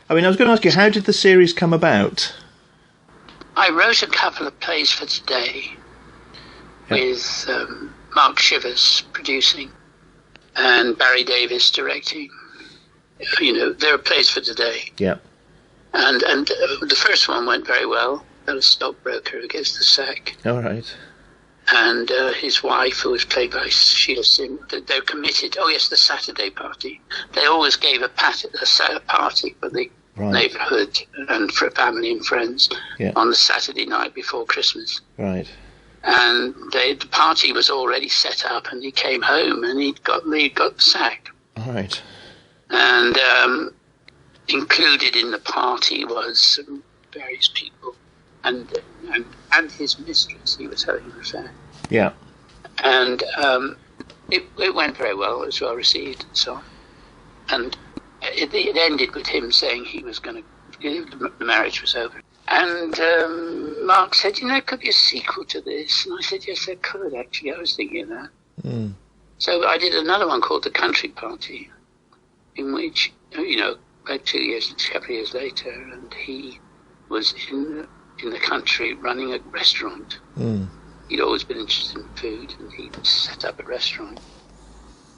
I mean, I was going to ask you, how did the series come about? I wrote a couple of plays for Today with Mark Shivers producing and Barry Davis directing. You know, there were plays for Today. Yeah. And the first one went very well. About a stockbroker who gets the sack. All right. And his wife, who was played by Sheila Sim, they're committed. Oh yes, the Saturday party. They always gave a party for the neighbourhood and for family and friends on the Saturday night before Christmas. Right. And the party was already set up, and he came home and he got the sack. All right. And included in the party was various people and his mistress. He was having an affair. Yeah. And it went very well. It was well received and so on. And it ended with him saying he was going to, the marriage was over. And Mark said, you know, it could be a sequel to this. And I said, yes, there could, actually. I was thinking of that. Mm. So I did another one called The Country Party, in which, you know, about 2 years, a couple of years later, and he was in the country running a restaurant. Mm. He'd always been interested in food, and he set up a restaurant.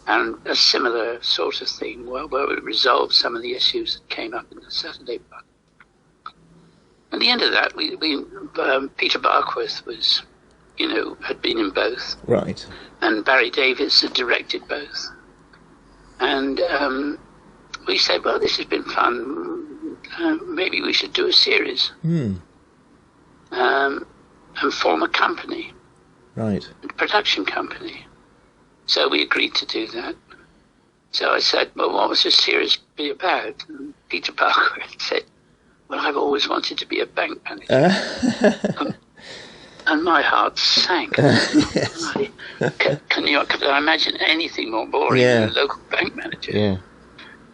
And a similar sort of thing, where we resolved some of the issues that came up in the Saturday party. At the end of that, we Peter Barkworth was, you know, had been in both. Right. And Barry Davis had directed both. And we said, well, this has been fun. Maybe we should do a series. Mm. And form a company. Right. A production company. So we agreed to do that. So I said, well, what was this series be about? And Peter Barkworth said, well, I've always wanted to be a bank manager. And my heart sank. Yes. Can I imagine anything more boring than a local bank manager? Yeah.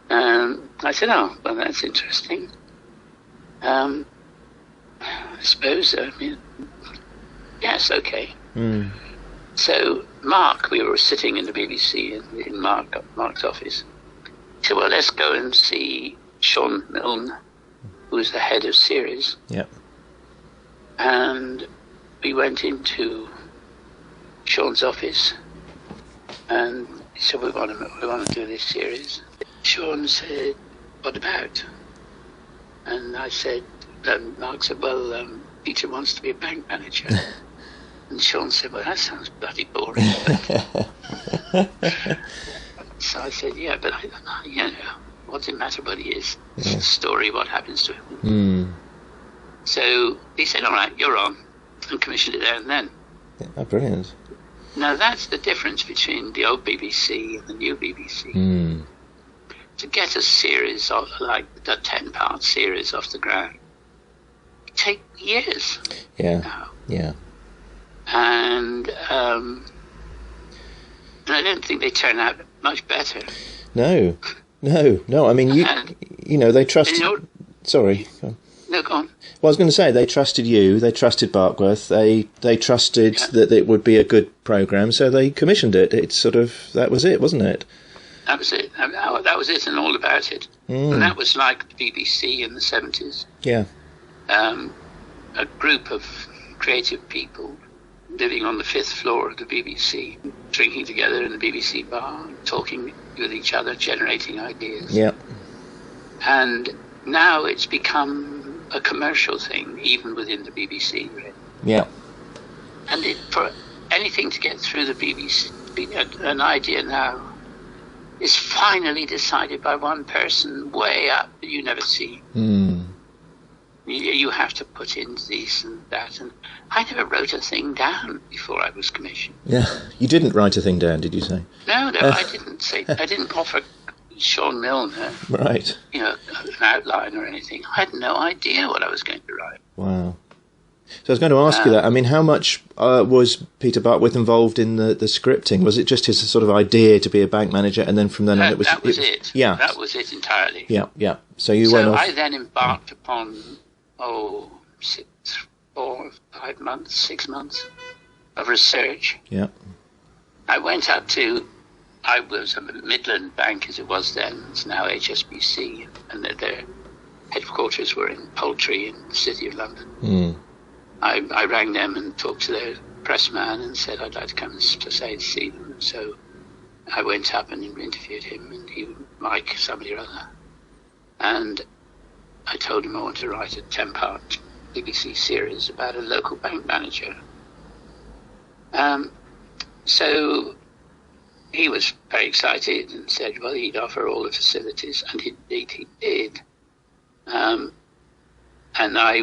I said, oh, well, that's interesting. I suppose, I mean, yes, okay. Mm. So Mark, we were sitting in the BBC in Mark's office. He said, well, let's go and see Sean Milne, who's the head of series. Yep. And we went into Sean's office, and he said, we want to do this series. Sean said, what about? And I said, Mark said, well, Peter wants to be a bank manager. And Sean said, well, that sounds bloody boring. So I said, yeah, but you know, what's it matter what he is? It's the story, what happens to him. Mm. So he said, all right, you're on, and commissioned it there and then. Yeah, oh, brilliant. Now that's the difference between the old BBC and the new BBC. Mm. To get a series of, like a 10-part series off the ground, it take years. Yeah. Now. Yeah. And I don't think they turn out much better. No. I mean, you know, they trusted. Sorry. No, go on. Well, I was going to say they trusted you. They trusted Barkworth. They trusted that it would be a good program, so they commissioned it. It's sort of that was it, wasn't it? That was it. That was it, and all about it. Mm. And that was like the BBC in the 70s. Yeah. A group of creative people living on the 5th floor of the BBC, drinking together in the BBC bar, talking with each other, generating ideas. Yeah. And now it's become a commercial thing, even within the BBC. Really. Yeah. And for anything to get through the BBC, an idea now is finally decided by one person way up that you never see. Mm. You have to put in this and that, and I never wrote a thing down before I was commissioned. Yeah, you didn't write a thing down, did you say? No, I didn't say. I didn't offer Sean Milne, right? You know, an outline or anything. I had no idea what I was going to write. Wow. So I was going to ask you that. I mean, how much was Peter Barkworth involved in the scripting? Was it just his sort of idea to be a bank manager, and then from then on it was... That was it. Yeah. That was it entirely. Yeah, yeah. So you went off... I then embarked upon, 4, 5 months, 6 months of research. Yeah. I went up to... I was a Midland Bank, as it was then. It's now HSBC, and their headquarters were in Poultry in the City of London. Mm. I rang them and talked to their press man and said I'd like to come and see them. So I went up and interviewed him, and he would like somebody or other. And I told him I wanted to write a 10-part BBC series about a local bank manager. So he was very excited and said, well, he'd offer all the facilities, and indeed he did. And I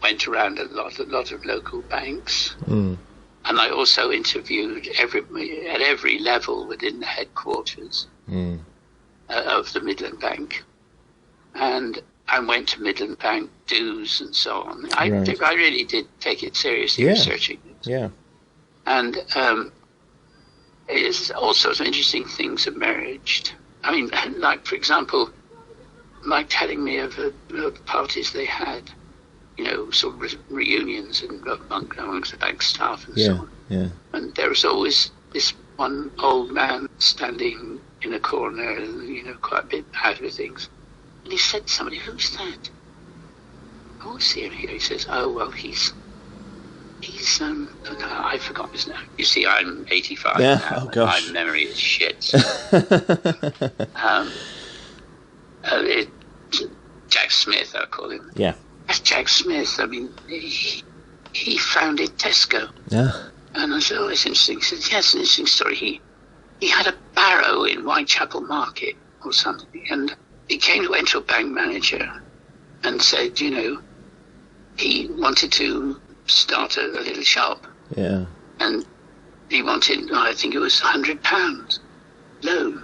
went around a lot of local banks, and I also interviewed at every level within the headquarters of the Midland Bank, and I went to Midland Bank dues and so on. I really did take it seriously, researching it. Yeah. And all sorts of interesting things emerged. I mean, like, for example, Mike telling me of the parties they had, sort of reunions amongst the bank staff and so on. Yeah. And there was always this one old man standing in a corner, quite a bit out of things. And he said to somebody, who's that? Oh, see him here. He says, oh, well, he's I forgot his name. You see, I'm 85 now. Oh, gosh. My memory is shit. So. Jack Smith, I'll call him. Yeah. That's Jack Smith. I mean, he founded Tesco. Yeah. And I said, oh, it's interesting. He said, yeah, it's an interesting story. He had a barrow in Whitechapel Market or something, and he went to a bank manager and said, he wanted to start a little shop. Yeah. And he wanted, I think it was £100 loan.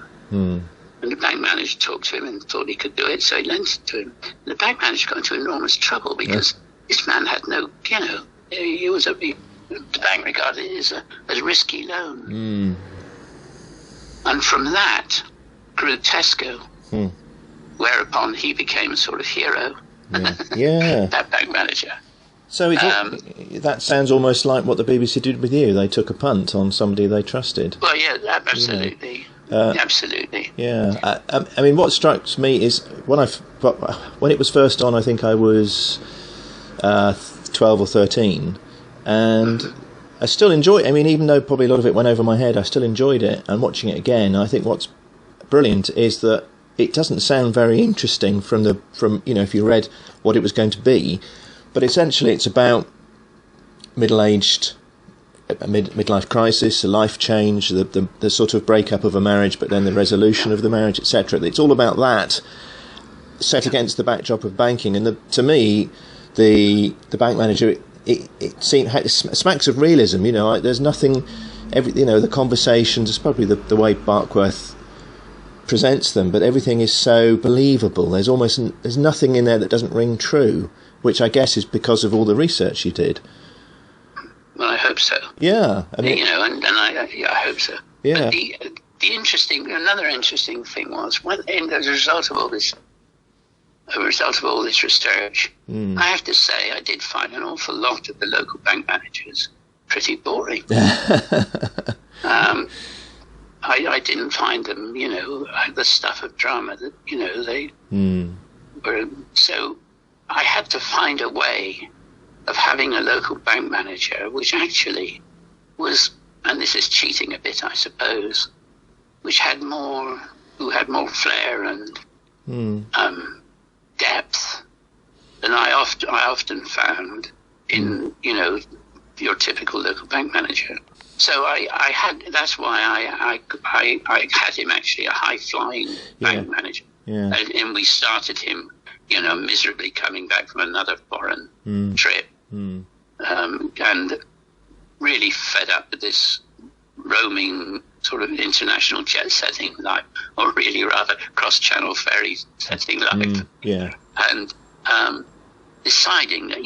And the bank manager talked to him and thought he could do it, so he lent it to him. And the bank manager got into enormous trouble because this man had no, the bank regarded it as a risky loan. And from that grew Tesco, whereupon he became a sort of hero. Yeah. That bank manager. So that sounds almost like what the BBC did with you. They took a punt on somebody they trusted. Well, yeah, absolutely. Absolutely. Yeah. I mean, what strikes me is when it was first on, I think I was 12 or 13, and I still enjoy it. I mean, even though probably a lot of it went over my head, I still enjoyed it. And watching it again, I think what's brilliant is that it doesn't sound very interesting from if you read what it was going to be. But essentially, it's about midlife crisis, a life change, the sort of breakup of a marriage, but then the resolution of the marriage, etc. It's all about that, set against the backdrop of banking. And to me, the bank manager, it smacks of realism. There's nothing. The conversations, it's probably the way Barkworth presents them, but everything is so believable. There's nothing in there that doesn't ring true, which I guess is because of all the research you did. Well, I hope so. Yeah, I mean, I hope so. Yeah. But another interesting thing was as a result of all this research, I have to say I did find an awful lot of the local bank managers pretty boring. I didn't find them, the stuff of drama that they were. So I had to find a way of having a local bank manager which actually was, and this is cheating a bit, I suppose, who had more flair and depth than I often found in your typical local bank manager. So that's why I had him actually a high flying bank manager, and we started him miserably coming back from another foreign trip, and really fed up with this roaming sort of international jet setting life, or really rather cross-channel ferry setting life. And deciding that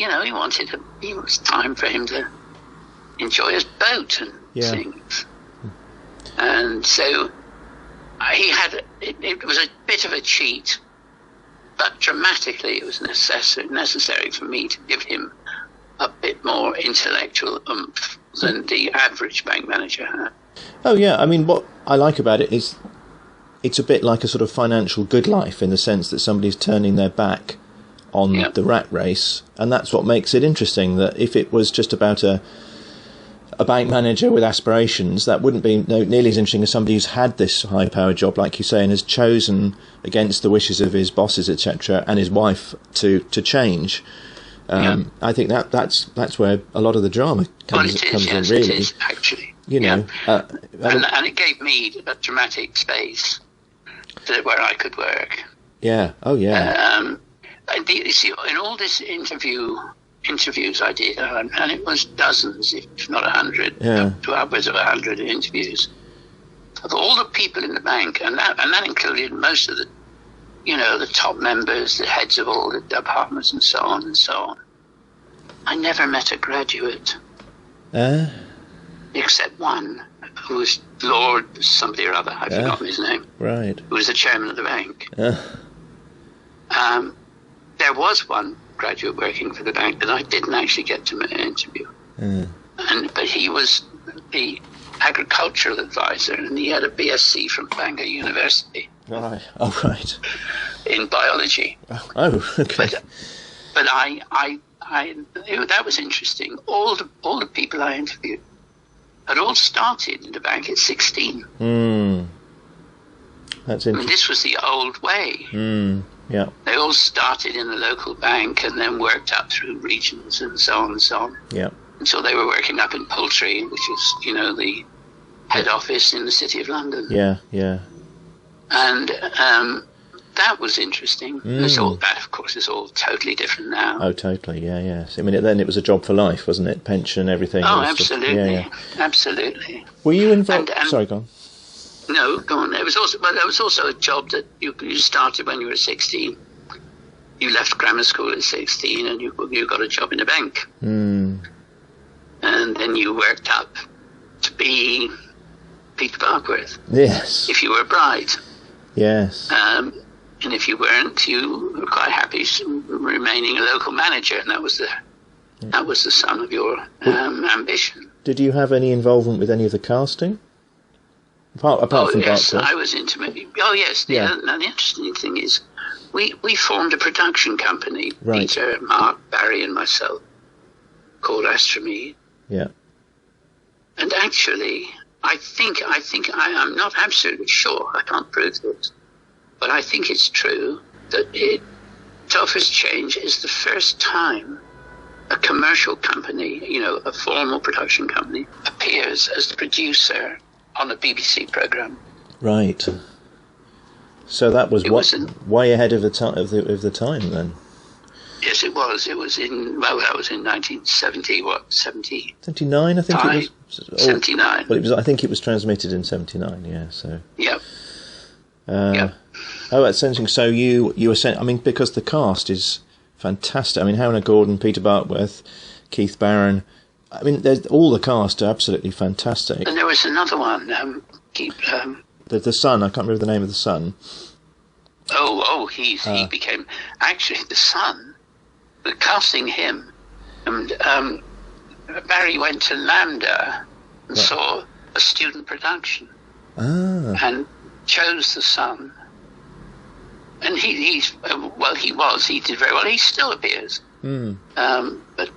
it was time for him to enjoy his boat and things. And so it was a bit of a cheat, but dramatically it was necessary for me to give him a bit more intellectual oomph than the average bank manager had. Oh yeah, I mean, what I like about it is it's a bit like a sort of financial good life, in the sense that somebody's turning their back on the rat race, and that's what makes it interesting. That if it was just about a bank manager with aspirations, that wouldn't be nearly as interesting as somebody who's had this high-powered job, like you say, and has chosen against the wishes of his bosses, etc., and his wife to change. I think that's where a lot of the drama comes in. Really, it is, actually. And it gave me a dramatic space where I could work. Yeah. Oh, yeah. You see, in all this interviews I did, and it was dozens, if not 100, to upwards of 100 interviews of all the people in the bank, and that included most of the, the top members, the heads of all the departments, and so on and so on. I never met a graduate, except one who was Lord somebody or other. I've forgotten his name. Right. Who was the chairman of the bank. There was one graduate working for the bank that I didn't actually get to interview. But he was the agricultural advisor, and he had a BSc from Bangor University. Right. Oh, right. In biology. Oh, okay. But that was interesting. All the people I interviewed had all started in the bank at 16. That's interesting. I mean, this was the old way. Yeah. They all started in the local bank and then worked up through regions and so on and so on. Yeah. Until they were working up in Poultry, which is, the head office in the City of London. Yeah, yeah. And that was interesting. That, of course, is all totally different now. Oh, totally, yeah, yes. I mean, then it was a job for life, wasn't it? Pension, everything. Oh, absolutely. Just, Absolutely. Were you involved? Sorry, go on. No, go on. There was also a job that you started when you were 16. You left grammar school at 16 and you got a job in a bank. And then you worked up to be Peter Barkworth. Yes. If you were a bride. Yes. And if you weren't, you were quite happy remaining a local manager, and that was the sum of your ambition. Did you have any involvement with any of the casting? Apart from yes, Barkworth? I was intimate. Oh, yes. Yeah. The interesting thing is, we formed a production company, right. Peter, Mark, Barry, and myself, called Astromead. Yeah. And actually, I'm not absolutely sure, I can't prove this, but I think it's true that Telford's Change is the first time a commercial company, a formal production company, appears as the producer on a BBC programme. Right. So that was way ahead of the time then. Yes, it was. It was that was in 1970. 79, I think it was. 79. Well, I think it was transmitted in 79. Yeah. So. Yep. Oh, that's interesting. So you were saying, I mean, because the cast is fantastic. I mean, Hannah Gordon, Peter Barkworth, Keith Barron. I mean, all the cast are absolutely fantastic. And there was another one. The son. I can't remember the name of the son. He became actually the son. We're casting him, and Barry went to Lambda and saw a student production, and chose the son. And he did very well. He still appears, but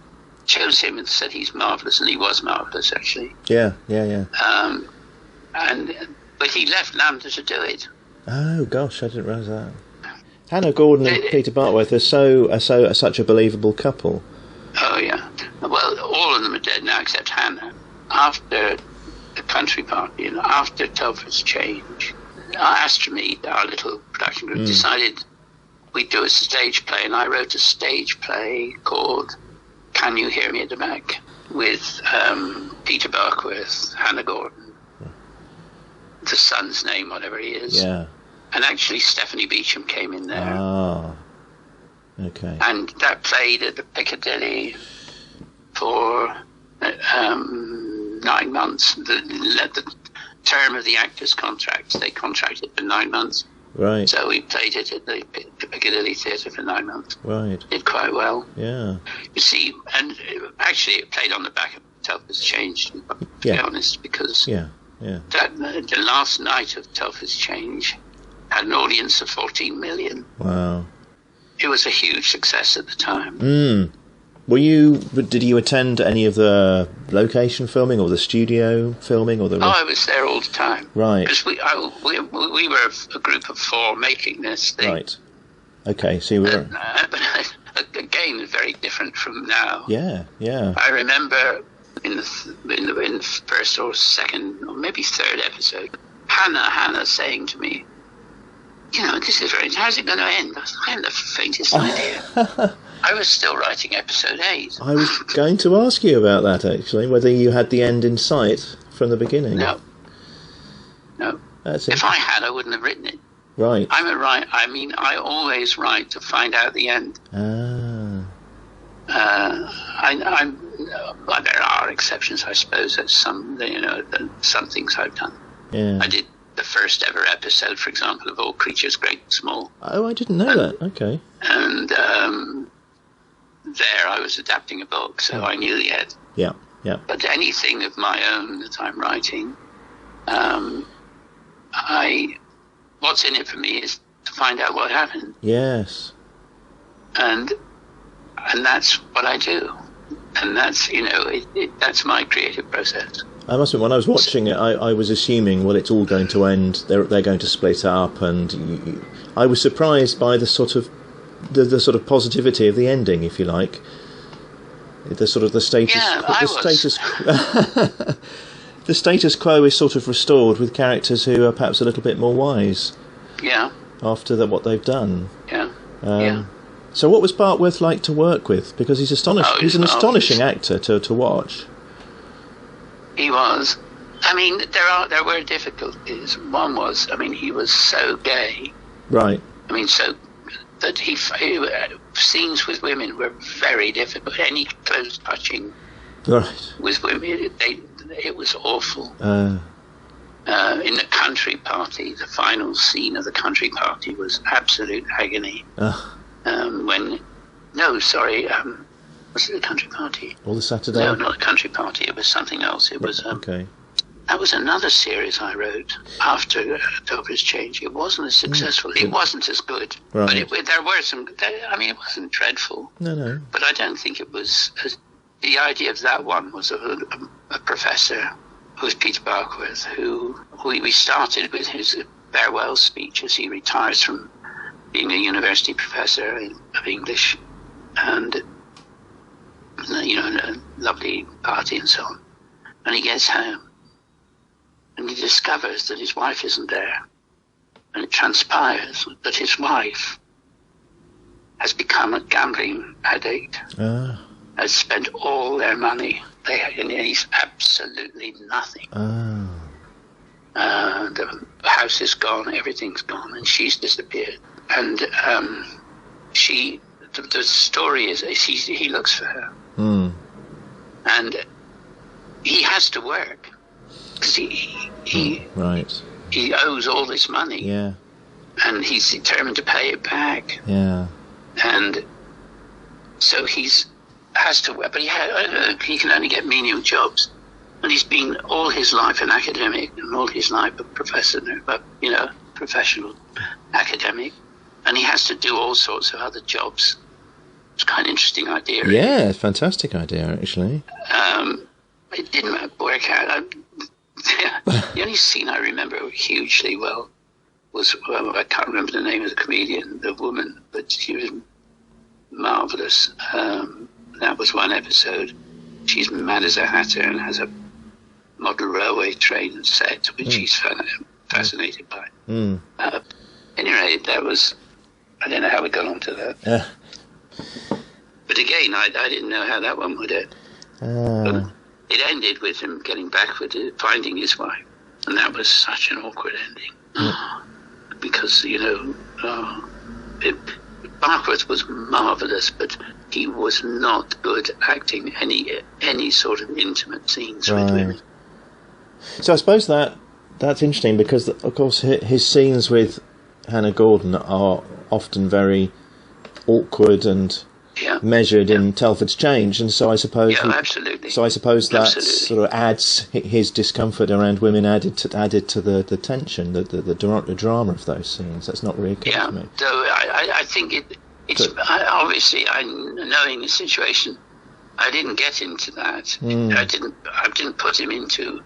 chose him and said he's marvellous, and he was marvellous actually. Yeah. But he left Lambda to do it. Oh gosh, I didn't realise that. Hannah Gordon and Peter Barkworth are such a believable couple. Oh yeah. Well, all of them are dead now except Hannah. After the country party and after Telford's Change, Astromead, our little production group, decided we'd do a stage play, and I wrote a stage play called Can You Hear Me at the Back, with Peter Barkworth, Hannah Gordon, the son's name, whatever he is. Yeah. And actually Stephanie Beecham came in there. Ah, okay. And that played at the Piccadilly for 9 months. The term of the actors' contracts, they contracted for 9 months. Right. So we played it at the Piccadilly Theatre for 9 months. Right. Did quite well. Yeah. You see, and actually it played on the back of Telford's Change, to be honest, because the last night of Telford's Change had an audience of 14 million. Wow. It was a huge success at the time. Did you attend any of the location filming or the studio filming or the? Oh, I was there all the time. Right. Because we were a group of 4 making this thing. Right. Okay, so you were. But again, very different from now. Yeah. I remember in the first or second or maybe third episode, Hannah saying to me, this is very. How's it going to end? I haven't the faintest idea. I was still writing episode 8. I was going to ask you about that, actually, whether you had the end in sight from the beginning. No. That's if I had, I wouldn't have written it. Right. I always write to find out the end. Well, there are exceptions, I suppose. That's some things I've done. Yeah. I did the first ever episode, for example, of All Creatures Great and Small. Oh, I didn't know that. Okay. And there I was adapting a book, so I knew the end. Yeah. But anything of my own that I'm writing, what's in it for me is to find out what happened. Yes. And that's what I do. And that's, that's my creative process. I must admit, when I was watching it, I was assuming, well, it's all going to end. They're going to split up, and I was surprised by the sort of positivity of the ending, if you like. The status. Yeah, the status quo is sort of restored with characters who are perhaps a little bit more wise. Yeah. After what they've done. Yeah. So, what was Bart Worth like to work with? Because he's astonishing. He's an astonishing actor to watch. He was. I mean, there were difficulties. One was, he was so gay. Right. So that scenes with women were very difficult. Any close touching with women, it was awful. In the country party, the final scene of the country party was absolute agony. Was it the country party? Or the Saturday? No, not the country party. It was something else. It was okay. That was another series I wrote after Telford's Change. It wasn't as successful. It wasn't as good. Right. But there were some. It wasn't dreadful. No. But I don't think it was. The idea of that one was a professor who was Peter Barkworth, who we started with his farewell speech as he retires from being a university professor of English, and a lovely party and so on. And he gets home, and he discovers that his wife isn't there, and it transpires that his wife has become a gambling addict, has spent all their money. And he's absolutely nothing. The house is gone, everything's gone, and she's disappeared. And the story is he looks for her, and he has to work because he owes all this money, and he's determined to pay it back, and so has to work, but he can only get menial jobs, and he's been all his life an academic and all his life a professor, professional academic, and he has to do all sorts of other jobs. It's kind of an interesting idea. Really. Yeah, fantastic idea, actually. It didn't work out. The only scene I remember hugely well was, I can't remember the name of the comedian, the woman, but she was marvellous. That was one episode. She's mad as a hatter and has a model railway train set, which she's fascinated by. Anyway, that was... I don't know how we got onto that. But again, I didn't know how that one would end. But it ended with him getting back with it, finding his wife. And that was such an awkward ending. Because, Barkworth was marvellous, but he was not good acting any sort of intimate scenes with women. So I suppose that's interesting because, of course, his scenes with Hannah Gordon are often very awkward and measured in Telford's Change, and so I suppose absolutely. So I suppose that sort of adds his discomfort around women added to the tension, the drama of those scenes. That's not really occurred to me. So I think Obviously, knowing the situation, I didn't get into that. I didn't put him into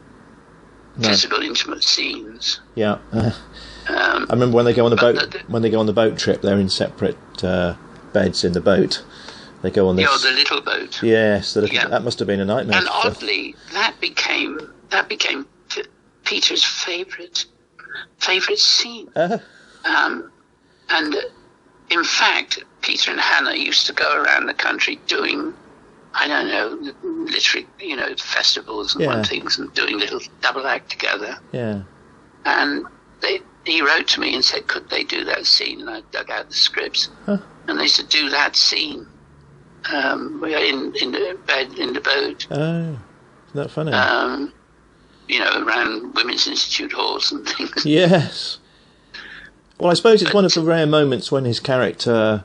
physical, intimate scenes. Yeah. I remember when they go on the boat trip, they're in separate beds in the boat. They go on this. The little boat. Yes, that must have been a nightmare. And oddly, that became Peter's favourite scene. And in fact, Peter and Hannah used to go around the country doing, I don't know, literally, festivals and things, and doing little double act together. Yeah. And he wrote to me and said, could they do that scene? And I dug out the scripts, and they said, do that scene. We are in the bed in the boat. Oh, isn't that funny? Around Women's Institute halls and things. Yes. Well, I suppose it's one of the rare moments when his character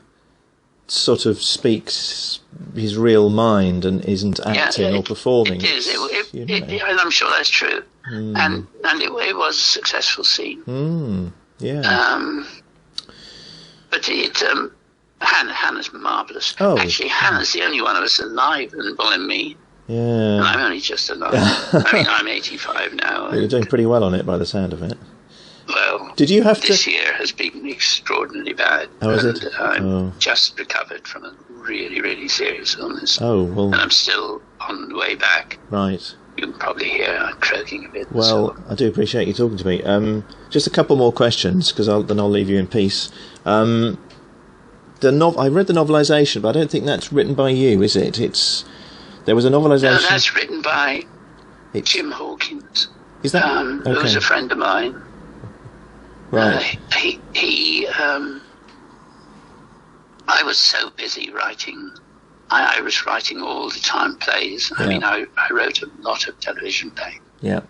sort of speaks his real mind and isn't acting or performing. It is. And I'm sure that's true. And it was a successful scene. Yeah. But Hannah's marvellous. Oh. Actually, Hannah's the only one of us alive, than me. Yeah. And I'm only just alive. I mean, I'm 85 now. You're doing pretty well on it by the sound of it. Well, did you have this year has been extraordinarily bad. Oh, is it? I'm just recovered from a really, really serious illness. Oh, well. And I'm still on the way back. Right. You can probably hear I'm croaking a bit. Well, I do appreciate you talking to me. Just a couple more questions, because then I'll leave you in peace. I read the novelisation, but I don't think that's written by you, is it? There was a novelisation. No, that's written by Jim Hawkins. Is that okay? Who's a friend of mine. Right. I was so busy writing. I was writing all the time plays. I mean, I wrote a lot of television plays. Yeah.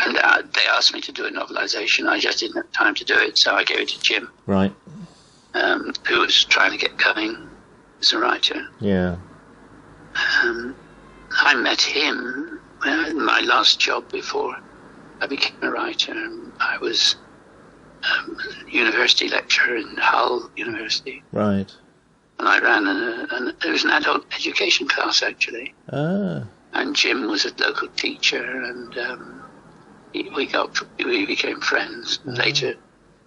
And they asked me to do a novelisation. I just didn't have time to do it, so I gave it to Jim. Right. Who was trying to get going as a writer. Yeah. I met him in my last job before I became a writer. I was a university lecturer in Hull University. Right. And I ran it was an adult education class, actually. Ah. And Jim was a local teacher, and we became friends. Ah. Later,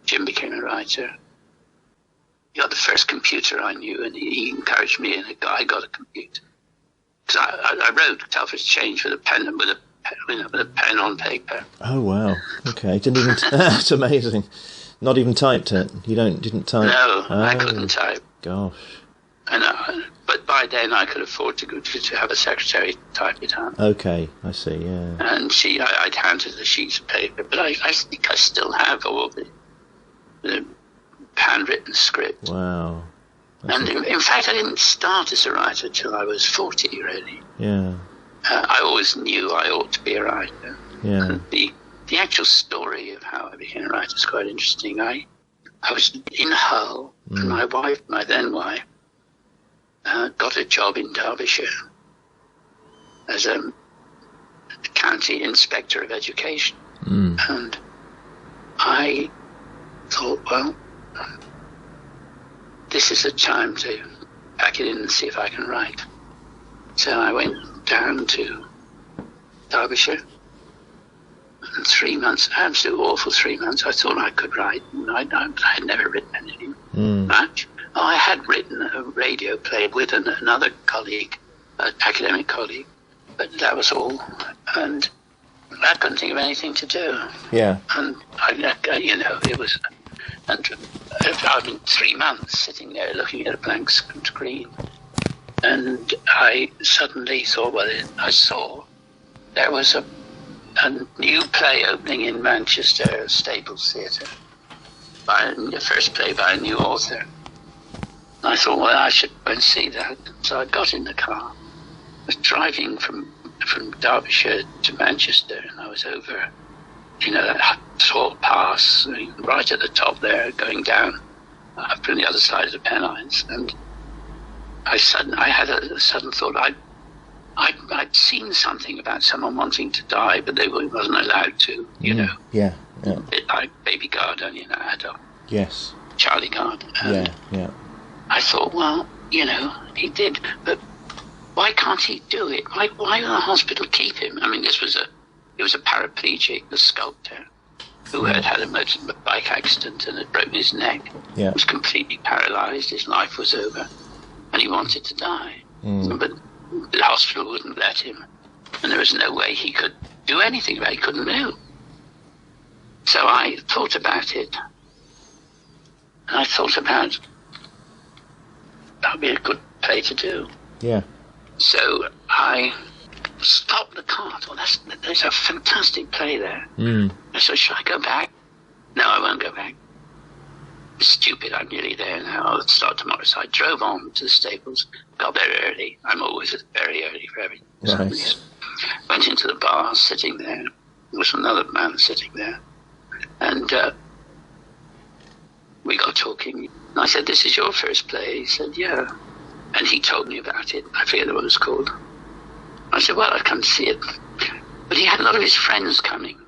Jim became a writer. He got the first computer I knew, and he encouraged me, and I got a computer. Because I wrote Telford's Change with a pen on paper. Oh wow! Okay, didn't even. That's amazing. Not even typed it. You didn't type. No, I couldn't type. Gosh. I know, but by then I could afford to have a secretary type it out. Okay, I see. Yeah. And I'd handed the sheets of paper, but I think I still have all the handwritten script. Wow. And in fact, I didn't start as a writer till I was 40, really. Yeah. I always knew I ought to be a writer. Yeah. And the actual story of how I became a writer is quite interesting. I was in Hull, and my then wife, got a job in Derbyshire as a county inspector of education. And I thought, well, this is the time to pack it in and see if I can write. So I went down to Derbyshire. And 3 months, absolute awful 3 months, I thought I could write. I had never written anything much. I had written a radio play with another colleague, an academic colleague, but that was all. And I couldn't think of anything to do. Yeah. And it was. And I've been 3 months sitting there looking at a blank screen, and I suddenly thought, I saw there was a new play opening in Manchester, Staples Theatre, the first play by a new author. And I thought, I should go and see that. So I got in the car, was driving from Derbyshire to Manchester, and I was over, that tall pass, right at the top there, going down up on the other side of the Pennines. And I had a sudden thought, I'd seen something about someone wanting to die, but they wasn't allowed to, Yeah. A bit like Baby Gard, adult. Yes. Charlie Gard. Yeah. I thought, well, he did, but why can't he do it? Why will the hospital keep him? I mean, he was a paraplegic, a sculptor, who had had a motorbike accident and had broken his neck. Yeah. Was completely paralysed. His life was over, and he wanted to die. But the hospital wouldn't let him, and there was no way he could do anything about it. He couldn't move. So I thought about it, and I thought about that would be a good play to do. Yeah. So I stopped the car. Well, there's a fantastic play there. So should I go back? No, I won't go back. It's stupid, I'm nearly there now. I'll start tomorrow. So I drove on to the stables, got there early. I'm always very early for everything. Right. Went into the bar, sitting there. There was another man sitting there. And we got talking. And I said, this is your first play? He said, yeah. And he told me about it. I forget what it was called. I said, well, I'd come to see it. But he had a lot of his friends coming.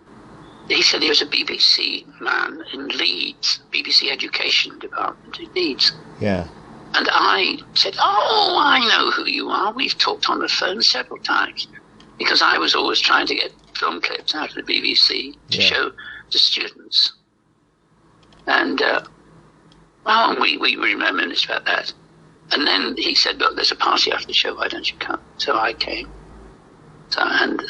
He said he was a BBC man in Leeds, BBC Education Department in Leeds. Yeah. And I said, oh, I know who you are. We've talked on the phone several times. Because I was always trying to get film clips out of the BBC to show to students. And, we reminisced about that. And then he said, look, there's a party after the show, why don't you come? So I came. And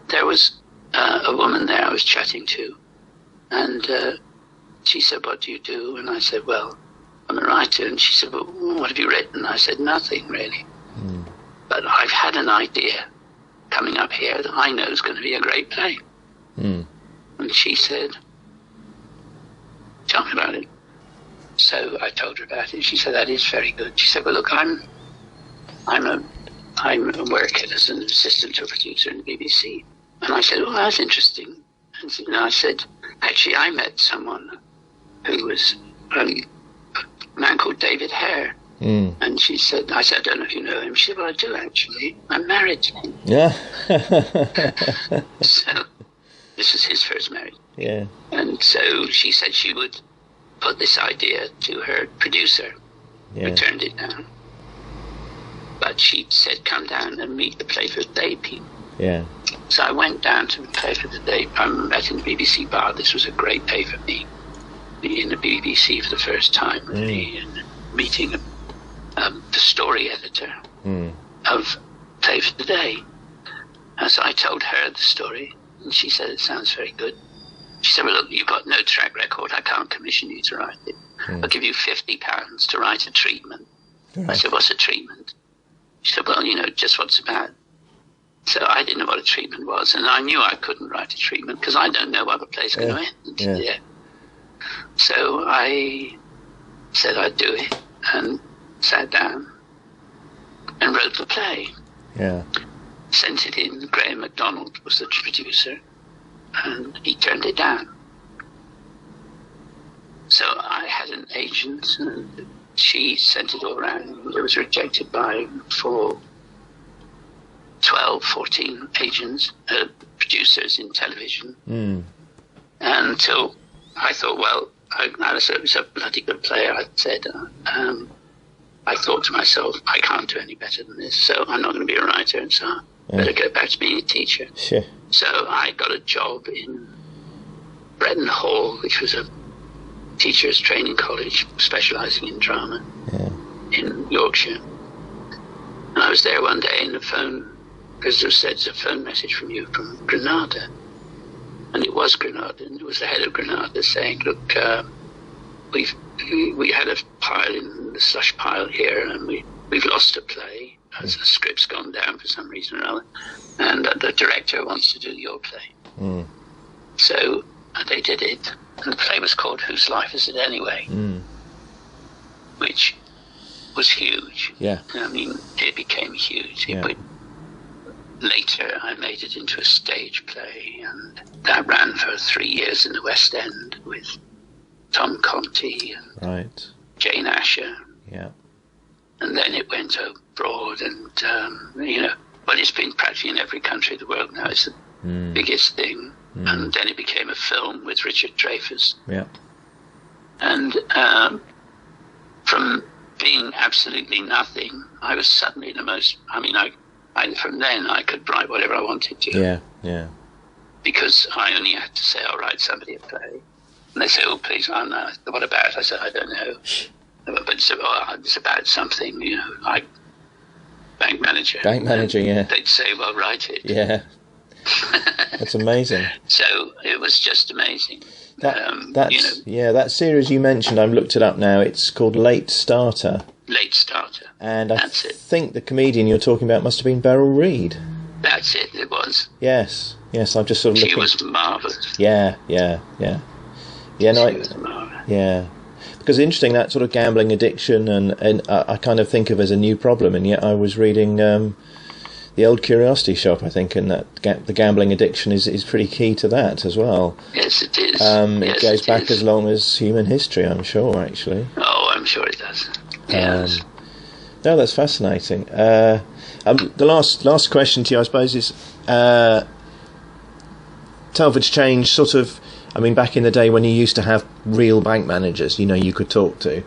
there was a woman there I was chatting to. And she said, what do you do? And I said, well, I'm a writer. And she said, well, what have you written? I said, nothing, really. But I've had an idea coming up here that I know is going to be a great play. And she said, tell me about it. So I told her about it. She said, that is very good. She said, well, look, I'm working as an assistant to a producer in the BBC. And I said, oh, that's interesting. And I said, actually, I met someone who was a man called David Hare. And she said, I said, I don't know if you know him. She said, well, I do, actually. I'm married to him. Yeah. So this is his first marriage. Yeah. And so she said she would put this idea to her producer. Yeah. We turned it down. But she said, come down and meet the Play for the Day people. Yeah. So I went down to the Play for the Day. I met in the BBC bar. This was a great day for me. Being in the BBC for the first time, really, and meeting the story editor of Play for the Day. And so I told her the story, and she said, it sounds very good. She said, well, look, you've got no track record. I can't commission you to write it. I'll give you £50 to write a treatment. Right. I said, what's a treatment? She said, well, just what it's about. So I didn't know what a treatment was, and I knew I couldn't write a treatment because I don't know what the play's going to end. Yeah. So I said I'd do it, and sat down and wrote the play. Yeah. Sent it in. Graham MacDonald was the producer, and he turned it down. So I had an agent, and she sent it all around. It was rejected by 14 agents, producers in television. Until I thought, well, it was a bloody good play. I said, I thought to myself, I can't do any better than this, so I'm not going to be a writer, and so I better go back to being a teacher. Sure. So I got a job in Bretton Hall, which was a teacher's training college specialising in drama in Yorkshire. And I was there one day, and the phone, because it said it's a phone message from you from Granada. And it was Granada, and it was the head of Granada saying, look, we had a pile in the slush pile here, and we've lost a play. The script's gone down for some reason or other, and the director wants to do your play. So they did it, and the play was called Whose Life Is It Anyway? Which was huge. Yeah. I mean, it became huge. Yeah. Later, I made it into a stage play, and that ran for 3 years in the West End with Tom Conti and Jane Asher. Yeah. And then it went abroad, and, but it's been practically in every country of the world now. It's the biggest thing. And then it became a film with Richard Dreyfuss. Yeah. And from being absolutely nothing, I was suddenly the most. I mean, from then I could write whatever I wanted to. Yeah, yeah. Because I only had to say, "I'll write somebody a play," and they say, "Oh, please, what about?" I said, "I don't know, but it's about something, like bank manager." Bank manager, yeah. They'd say, "Well, write it." Yeah. That's amazing. So it was just amazing. That series you mentioned, I've looked it up now. It's called Late Starter. Late Starter. And I think the comedian you're talking about must have been Beryl Reid. That's it. It was. Yes. I've just sort of. She was marvellous. Yeah. Yeah. Was marvellous. Yeah. Because interesting, that sort of gambling addiction, and I kind of think of as a new problem, and yet I was reading The Old Curiosity Shop, I think, and that the gambling addiction is pretty key to that as well. Yes, it is. It goes back as long as human history, I'm sure, actually. Oh, I'm sure it does. Yes. No, that's fascinating. The last question to you, I suppose, is Telford's changed sort of. I mean, back in the day when you used to have real bank managers, you could talk to.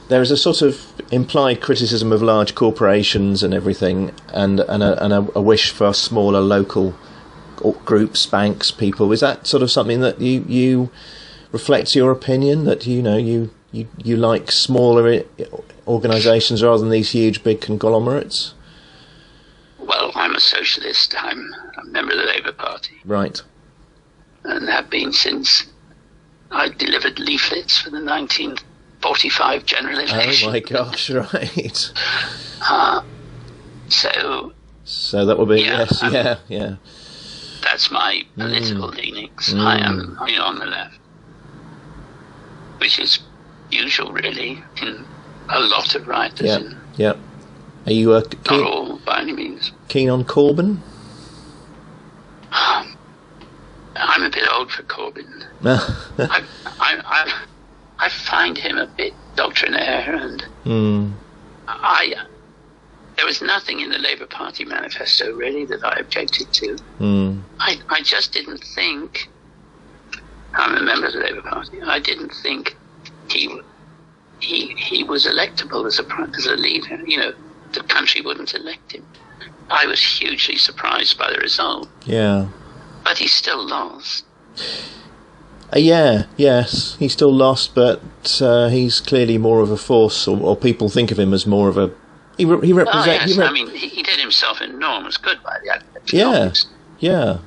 There is a sort of implied criticism of large corporations and everything, and a wish for smaller local groups, banks, people. Is that sort of something that you reflects your opinion, that you like smaller organisations rather than these huge big conglomerates? Well, I'm a socialist. I'm a member of the Labour Party. Right. And have been since I delivered leaflets for the 1945 general election. Oh my gosh! Right. So that will be yes, yeah. That's my political leanings. I am, on the left, which is usual, really, in a lot of writers. Yeah. Are you not all by any means keen on Corbyn? I'm a bit old for Corbyn. I find him a bit doctrinaire, and there was nothing in the Labour Party manifesto really that I objected to. I just didn't think. I'm a member of the Labour Party. I didn't think he was electable as a leader. The country wouldn't elect him. I was hugely surprised by the result. Yeah. But he still lost. Yes, he still lost, but he's clearly more of a force, or people think of him as more of a. He represents. I mean, he did himself enormous good by the advent. Yeah.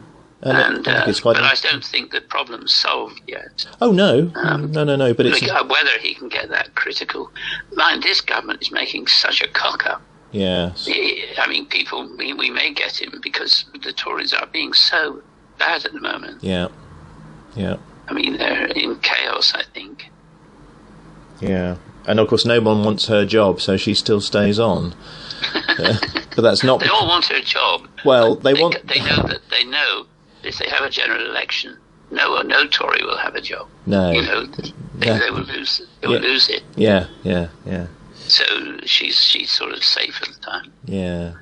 But I don't think the problem's solved yet. Oh no, no. But it's whether he can get that critical. Mind, this government is making such a cock up. Yes. I mean, we may get him because the Tories are being so bad at the moment. Yeah. I mean, they're in chaos, I think. Yeah. And of course, no one wants her job, so she still stays on. But that's not. They all want her job. Well, they want. They know if they have a general election, no Tory will have a job. No. They will lose. They will lose it. Yeah. So she's sort of safe at the time. Yeah.